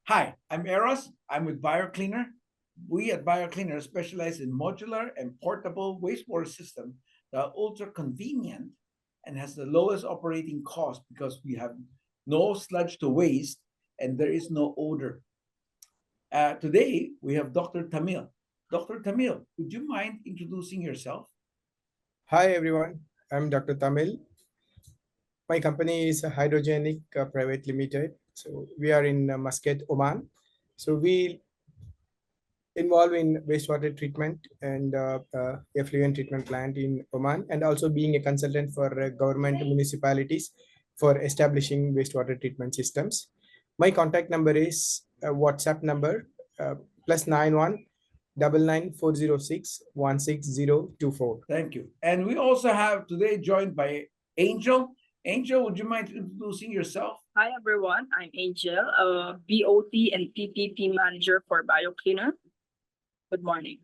Hi, I'm Eros. I'm with BioCleaner. We at BioCleaner specialize in modular and portable wastewater system that are ultra convenient and has the lowest operating cost because we have no sludge to waste and there is no odor. Today, we have Dr. Tamil. Dr. Tamil, would you mind introducing yourself? Hi everyone, I'm Dr. Tamil. My company is Hydrogenic Private Limited. So we are in Muscat, Oman. So we involve in wastewater treatment and effluent treatment plant in Oman, and also being a consultant for government municipalities for establishing wastewater treatment systems. My contact number is WhatsApp number +91 99 406 16024. Thank you. And we also have today joined by Angel. Angel, would you mind introducing yourself? Hi everyone, I'm Angel, BOT and PPP manager for BioCleaner. Good morning.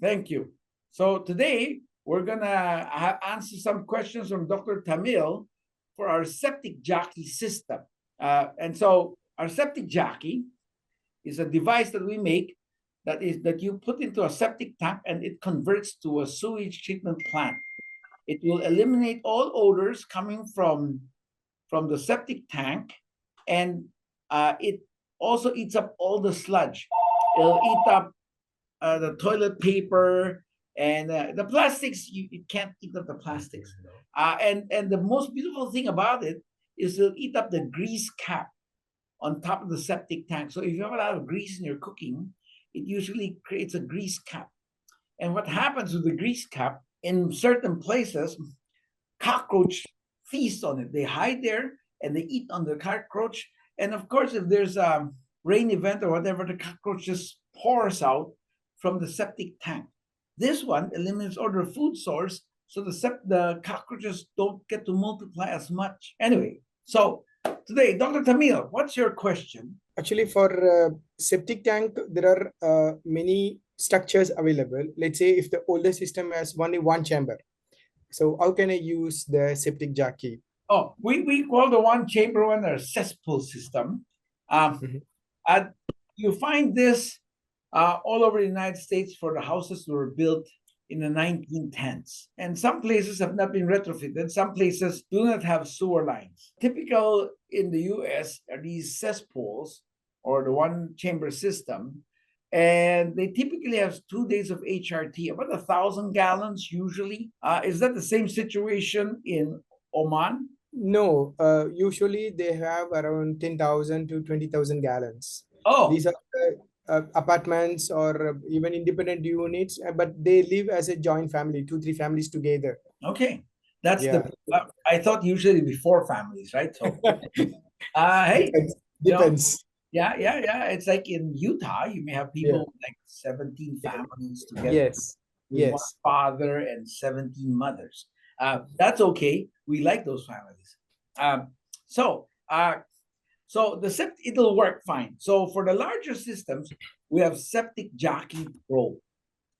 Thank you. So today we're gonna answer some questions from Dr. Tamil for our septic jockey system. And so our septic jockey is a device that we make that you put into a septic tank and it converts to a sewage treatment plant. It will eliminate all odors coming from the septic tank, and it also eats up all the sludge. It'll eat up the toilet paper and the plastics. You can't eat up the plastics. And the most beautiful thing about it is it'll eat up the grease cap on top of the septic tank. So if you have a lot of grease in your cooking, it usually creates a grease cap. And what happens with the grease cap, in certain places, cockroach feast on it. They hide there and they eat on the cockroach. And of course, if there's a rain event or whatever, the cockroach just pours out from the septic tank. This one eliminates all the food source, so the cockroaches don't get to multiply as much. Anyway, so today, Dr. Tamil, what's your question? Actually, for septic tank, there are many structures available. Let's say if the older system has only one chamber, so how can I use the septic jockey? Oh, we call the one chamber one a cesspool system. You find this all over the United States for the houses that were built in the 1910s. And some places have not been retrofitted. Some places do not have sewer lines. Typical in the US are these cesspools or the one chamber system. And they typically have 2 days of HRT, about 1,000 gallons usually. Is that the same situation in Oman? No, usually they have around 10,000 to 20,000 gallons. Oh, These are apartments or even independent units, but they live as a joint family, 2, 3 families together. okay. That's I thought usually before families, right? So, hey, depends. Yeah. It's like in Utah, you may have people with like 17 families together. Yes. With one father and 17 mothers. That's okay. We like those families. So the septic, it'll work fine. So for the larger systems, we have Septic Jockey Pro.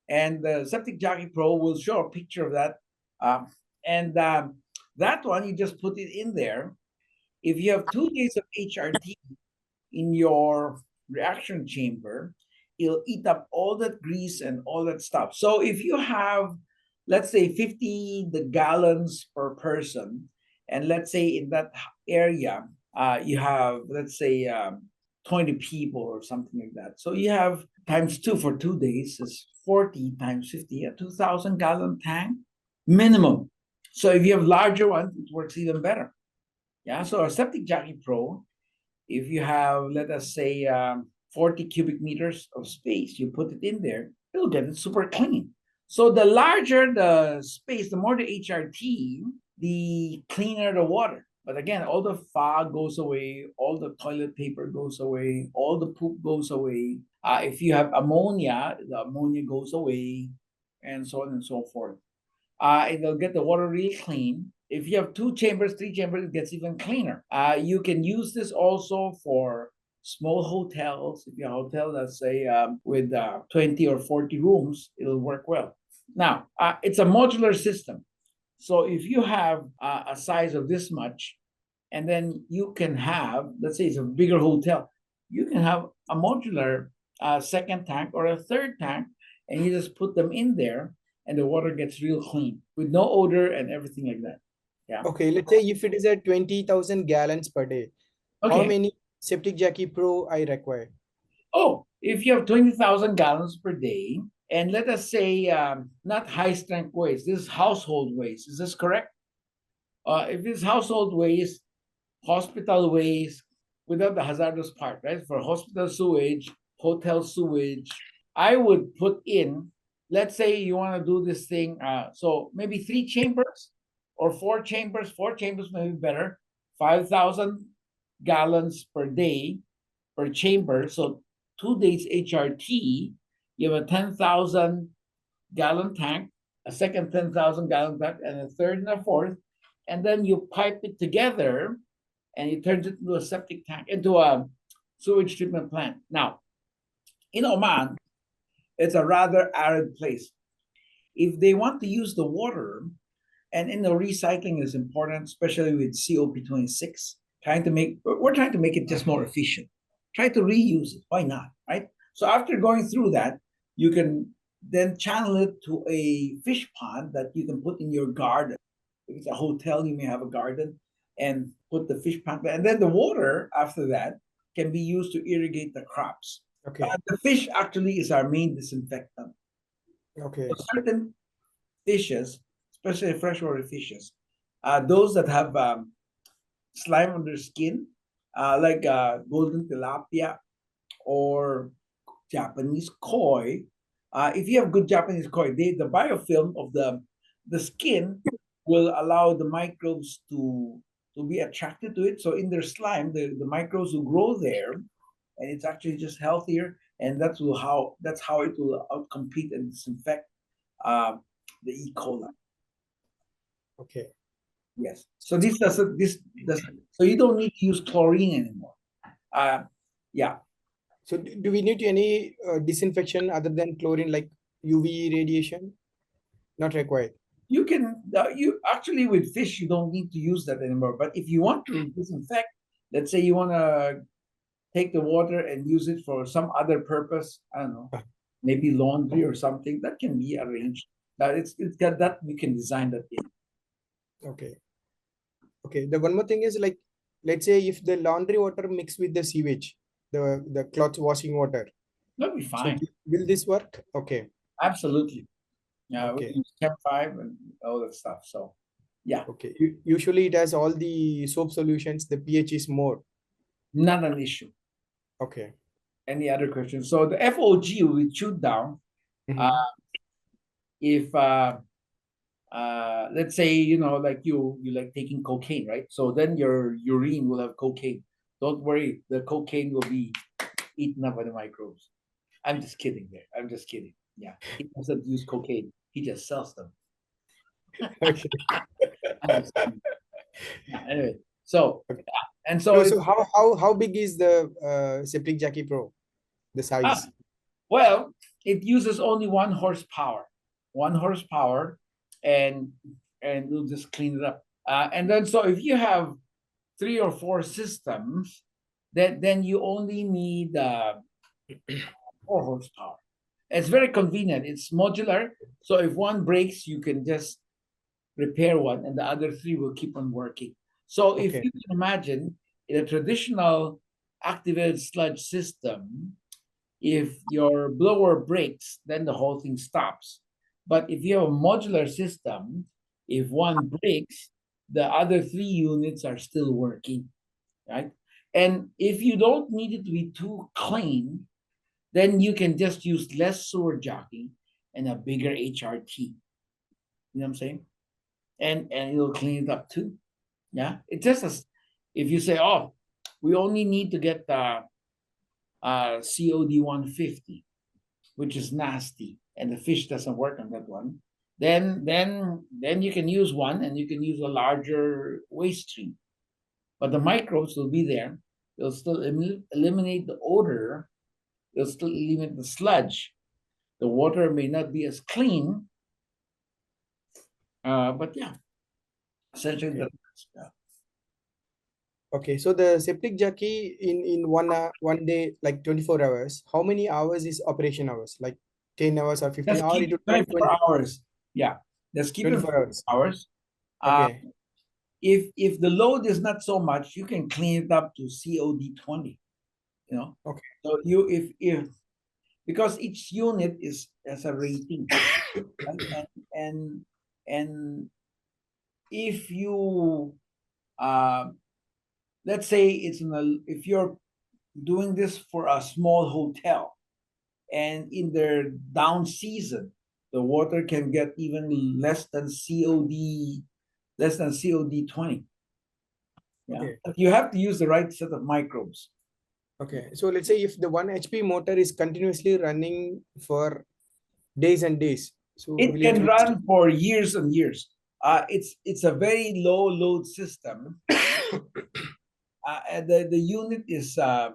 And the Septic Jockey Pro will show a picture of that. That one, you just put it in there. If you have 2 days of HRT in your reaction chamber, it'll eat up all that grease and all that stuff. So if you have, let's say, 50 gallons per person, and let's say in that area, you have, let's say, 20 people or something like that. So you have times 2 for 2 days is 40 times 50, a 2,000 gallon tank minimum. So if you have larger ones, it works even better. Yeah, so a Septic Jockey Pro, if you have, let us say, 40 cubic meters of space, you put it in there, it'll get it super clean. So the larger the space, the more the HRT, the cleaner the water. But again, all the fog goes away, all the toilet paper goes away, all the poop goes away. If you have ammonia, the ammonia goes away, and so on and so forth. It'll get the water really clean. If you have 2 chambers, 3 chambers, it gets even cleaner. You can use this also for small hotels. If you have a hotel, let's say, with 20 or 40 rooms, it'll work well. Now, it's a modular system. So if you have a size of this much, and then you can have, let's say it's a bigger hotel, you can have a modular second tank or a third tank, and you just put them in there, and the water gets real clean with no odor and everything like that. Yeah. Okay, let's say if it is at 20,000 gallons per day, how Okay. many Septic Jackie Pro I require? Oh, if you have 20,000 gallons per day, and let us say not high strength waste, this is household waste. Is this correct? If it's household waste, hospital waste, without the hazardous part, right? For hospital sewage, hotel sewage, I would put in, let's say you want to do this thing, so maybe 3 chambers or 4 chambers. 4 chambers may be better. 5,000 gallons per day per chamber. So 2 days HRT, you have a 10,000 gallon tank, a second 10,000 gallon tank, and a third and a fourth. And then you pipe it together and it turns it into a septic tank, into a sewage treatment plant. Now, in Oman, it's a rather arid place. If they want to use the water, and recycling is important, especially with COP26, we're trying to make it just more efficient. Try to reuse it. Why not? Right? So after going through that, you can then channel it to a fish pond that you can put in your garden. If it's a hotel, you may have a garden and put the fish pond there. And then the water after that can be used to irrigate the crops. Okay. The fish actually is our main disinfectant. Okay. So certain fishes, especially freshwater fishes, those that have slime on their skin, like golden tilapia or Japanese koi. If you have good Japanese koi, the biofilm of the skin will allow the microbes to be attracted to it. So in their slime, the microbes will grow there, and it's actually just healthier. And that's how it will outcompete and disinfect the E. coli. Okay. Yes. So so you don't need to use chlorine anymore. Yeah. So do we need any disinfection other than chlorine, like UV radiation? Not required. You can you actually with fish you don't need to use that anymore. But if you want to disinfect, let's say you want to take the water and use it for some other purpose, I don't know, maybe laundry or something, that can be arranged. That it's got that you can design that in. Okay. Okay. The one more thing is, like, let's say if the laundry water mixed with the sewage, the cloth washing water. That'll be fine. So will this work? Okay. Absolutely. Yeah, Okay. we use Chem 5 and all that stuff. So yeah. Okay. Usually it has all the soap solutions, the pH is more. Not an issue. Okay. Any other questions? So the FOG will be chewed down. If let's say like you like taking cocaine, right? So then your urine will have cocaine. Don't worry, the cocaine will be eaten up by the microbes. I'm just kidding there. I'm just kidding. Yeah, he doesn't use cocaine. He just sells them. Okay. Yeah, anyway, so Okay. and so So how big is the Septic Jackie Pro? The size? Well, it uses only 1 horsepower. 1 horsepower, and we'll just clean it up. And then so if you have 3 or 4 systems, then you only need 4 horsepower. It's very convenient. It's modular. So if one breaks, you can just repair one, and the other 3 will keep on working. So if Okay. you can imagine, in a traditional activated sludge system, if your blower breaks, then the whole thing stops. But if you have a modular system, if one breaks, the other 3 units are still working, right? And if you don't need it to be too clean, then you can just use less sewer jacking and a bigger HRT. You know what I'm saying? And it'll clean it up too. Yeah. It's just if you say, oh, we only need to get the COD 150, which is nasty, and the fish doesn't work on that one, then you can use one, and you can use a larger waste stream. But the microbes will be there. They'll still eliminate the odor. They'll still eliminate the sludge. The water may not be as clean, but yeah, essentially Okay. yeah. Okay, so the septic jockey in one day, like 24 hours, how many hours is operation hours? Like 10 hours or 15 Just hours, keep it it would run 24 hours. Yeah, just keep it 24 for hours. hours. Okay. If the load is not so much, you can clean it up to COD 20. You know, Okay. so you if because each unit is has a rating, right? And if you let's say if you're doing this for a small hotel, and in their down season, the water can get even less than COD 20. Yeah, Okay. but you have to use the right set of microbes. Okay. So let's say if the 1 HP motor is continuously running for days and days, so It will it can reach? run for years and years. It's a very low load system. And the unit is at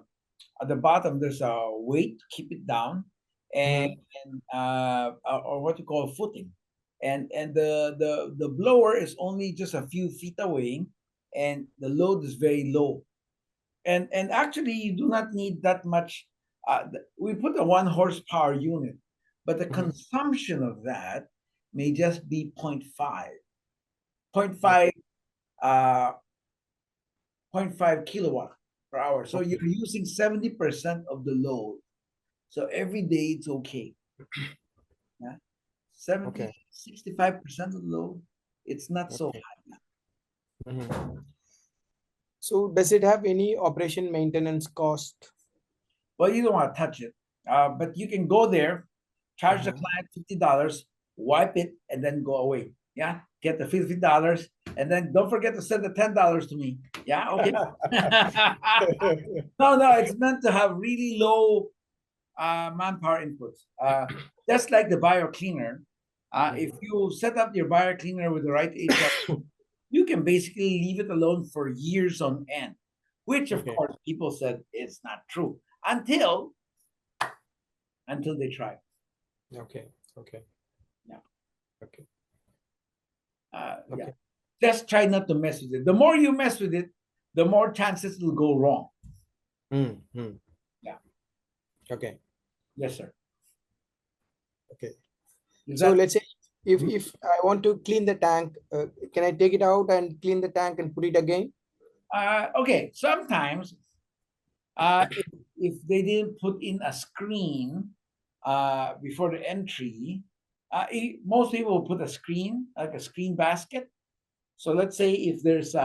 the bottom. There's a weight to keep it down, and, Mhm. or what you call footing, and the blower is only just a few feet away, and the load is very low. And actually, you do not need that much. We put a 1 horsepower unit, but the Mhm. consumption of that may just be 0.5, zero point Okay. 0.5, uh, zero point 0.5 kilowatt per hour. So Okay. you're using 70% of the load. So every day it's okay. Yeah? 70, Okay. 65% of the load, it's not so Okay. high. Mhm. So does it have any operation maintenance cost? Well, you don't want to touch it. But you can go there, charge the Uh-huh. client $50, wipe it, and then go away. Yeah, get the $50, and then don't forget to send the $10 to me. Yeah, okay. No, it's meant to have really low manpower inputs. Just like the BioCleaner, if you set up your BioCleaner with the right HR, you can basically leave it alone for years on end. Which, of Okay. course, people said it's not true until they try. Okay. Okay. Yeah. Okay. Yeah. Okay. Just try not to mess with it. The more you mess with it, the more chances it'll go wrong. Mm-hmm. Yeah. Okay. Yes, sir. Okay. Is So that let's say if I want to clean the tank, can I take it out and clean the tank and put it again? okay? Sometimes, if they didn't put in a screen before the entry, most people will put a screen, like a screen basket. So let's say if there's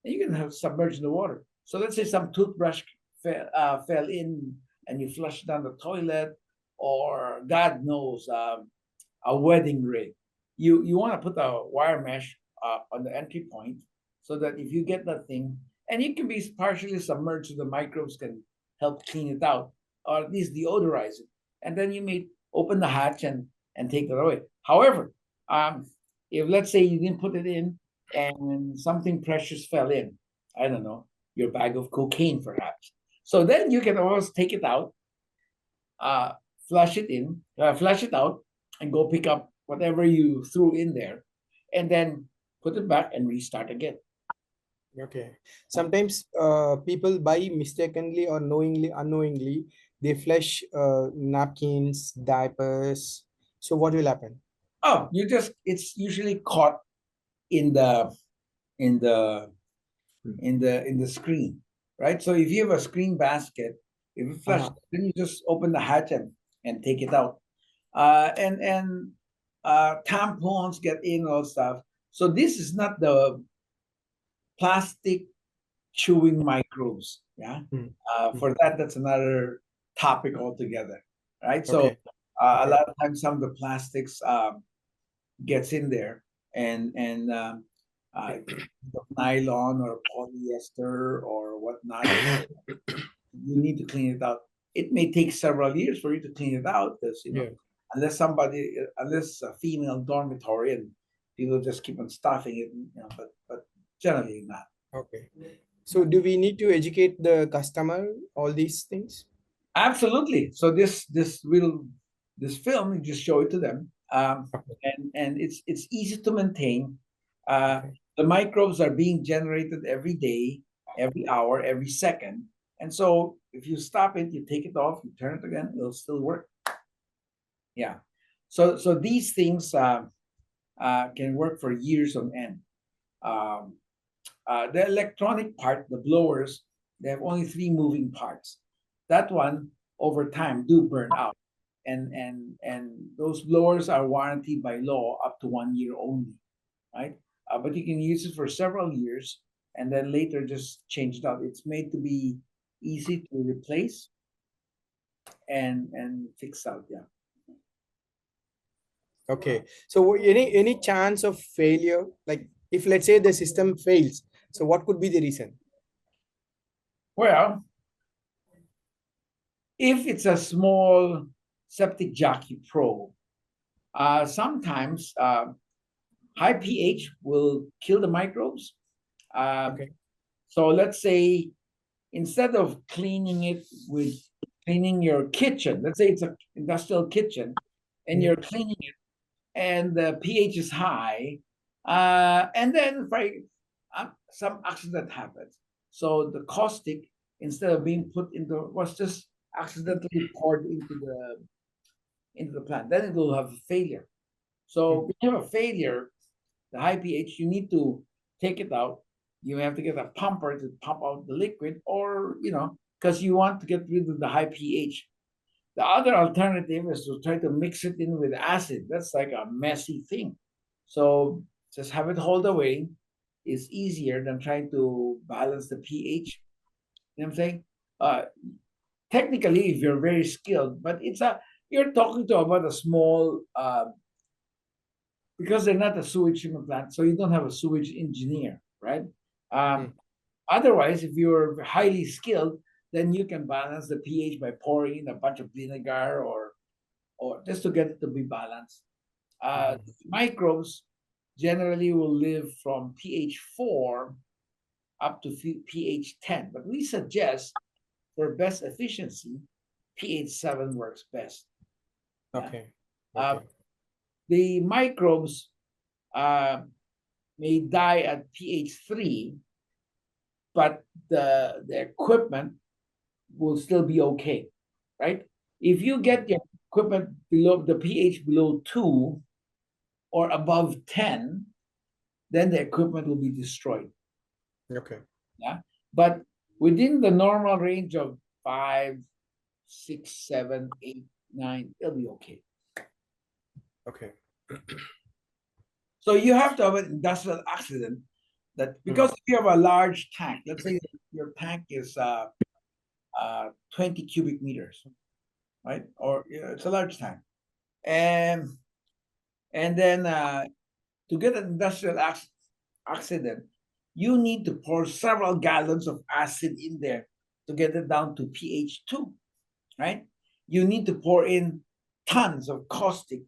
you can have submerged in the water. So let's say some toothbrush fell in and you flush down the toilet, or God knows, a wedding ring. You want to put a wire mesh on the entry point, so that if you get that thing, and it can be partially submerged, so the microbes can help clean it out, or at least deodorize it, and then you may open the hatch and take it away. However, if let's say you didn't put it in and something precious fell in, I don't know, your bag of cocaine perhaps. So then you can always take it out, uh, flush it out, and go pick up whatever you threw in there, and then put it back and restart again. Okay. Sometimes people buy mistakenly or knowingly, unknowingly, they flush napkins, diapers. So what will happen? Oh, it's usually caught in the in the in the screen, right? So if you have a screen basket, if you flush, Uh-huh. then you just open the hatch and take it out. And tampons get in, all stuff. So this is not the plastic chewing microbes. Yeah. Mm. For that, that's another topic altogether, right? So Okay. a Okay. lot of times some of the plastics gets in there, and the nylon or polyester or whatnot, you need to clean it out. It may take several years for you to clean it out, because Yeah. unless a female dormitory, and people just keep on stuffing it, but generally not. Okay. So do we need to educate the customer all these things? Absolutely. So this film, you just show it to them, Okay. and it's easy to maintain. Uh, Okay. the microbes are being generated every day. every hour, every second. And so if you stop it, you take it off, you turn it again, it'll still work. Yeah. So these things can work for years on end. Um, the electronic part, the blowers, they have only three moving parts. That one over time do burn out. And those blowers are warranted by law up to 1 year only, right? But you can use it for several years and then later just change it out. It's made to be easy to replace and fix out. Yeah. Okay. So any chance of failure? Like if let's say the system fails, so what could be the reason? Well, if it's a small septic jockey probe, sometimes high pH will kill the microbes. Okay. So let's say instead of cleaning it with cleaning your kitchen, let's say it's an industrial kitchen, and you're cleaning it, and the pH is high, and then some accident happens. So the caustic, instead of being put into, was just accidentally poured into the plant. Then it will have a failure. So when you have a failure, the high pH, you need to take it out. You have to get a pumper to pump out the liquid, or because you want to get rid of the high pH. The other alternative is to try to mix it in with acid. That's like a messy thing. So just have it hold away is easier than trying to balance the pH. You know what I'm saying? Uh, Technically, if you're very skilled, but you're talking to about a small because they're not a sewage treatment plant, so you don't have a sewage engineer, right? Um, Otherwise, if you're highly skilled, then you can balance the pH by pouring in a bunch of vinegar or just to get it to be balanced. Microbes generally will live from pH 4 up to pH 10, but we suggest for best efficiency, pH 7 works best. Okay. Uh, Okay. the microbes may die at pH 3, but the equipment will still be okay, right? If you get your equipment below the pH below 2 or above 10, then the equipment will be destroyed. Okay. Yeah. But within the normal range of 5, 6, 7, 8, 9, it'll be okay. Okay. So you have to have an industrial accident that because if you have a large tank, let's say your tank is 20 cubic meters, right? Or it's a large tank. And then to get an industrial accident, you need to pour several gallons of acid in there to get it down to pH 2, right? You need to pour in tons of caustic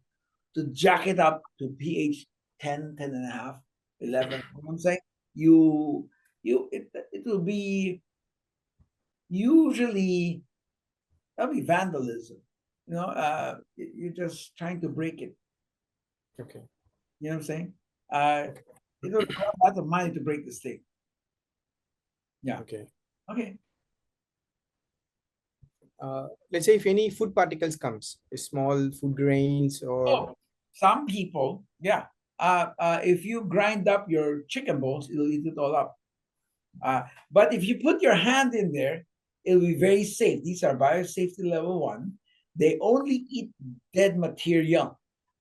to jack it up to pH 10, 10 and a half, 11. You know what I'm saying? It will be usually, that'll be vandalism. You're just trying to break it. Okay. You know what I'm saying? It will cost a lot of money to break this thing. Yeah. Okay. Okay. Let's say if any food particles comes, small food grains or Some people, yeah. If you grind up your chicken bones, it'll eat it all up. But if you put your hand in there, it'll be very safe. These are biosafety level 1. They only eat dead material.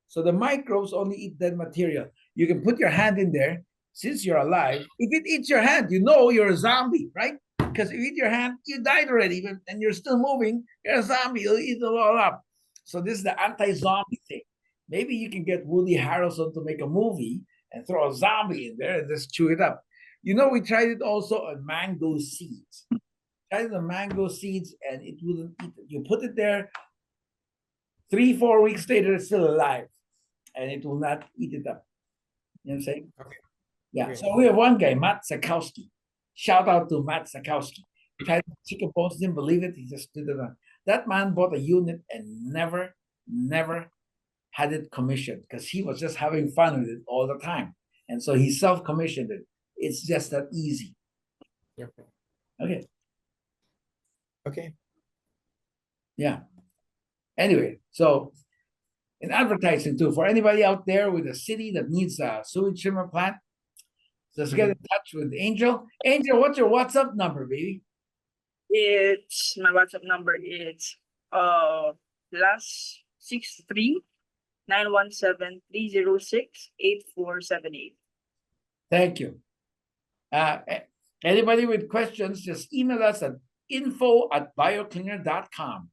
So the microbes only eat dead material. You can put your hand in there since you're alive. If it eats your hand, you know you're a zombie, right? Because if you eat your hand, you died already, and you're still moving, you're a zombie. You'll eat it all up. So this is the anti-zombie thing. Maybe you can get Woody Harrelson to make a movie and throw a zombie in there and just chew it up. We tried it also on mango seeds. Tried it on mango seeds and it wouldn't eat it. You put it there, 3, 4 weeks later, it's still alive and it will not eat it up. You know what I'm saying? Okay. Yeah. Okay. So we have one guy, Matt Sakowski. Shout out to Matt Sakowski. Tried chicken bones, didn't believe it. He just did it on. That man bought a unit and never had it commissioned because he was just having fun with it all the time. And so he self-commissioned it. It's just that easy. Okay. Okay. Okay. Yeah. Anyway, so in advertising too, for anybody out there with a city that needs a sewage treatment plant, just get in touch with Angel. Angel, what's your WhatsApp number, baby? It's my WhatsApp number is +63 917 306 8478. Thank you. Anybody with questions, just email us at info@biocleaner.com.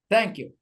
Thank you.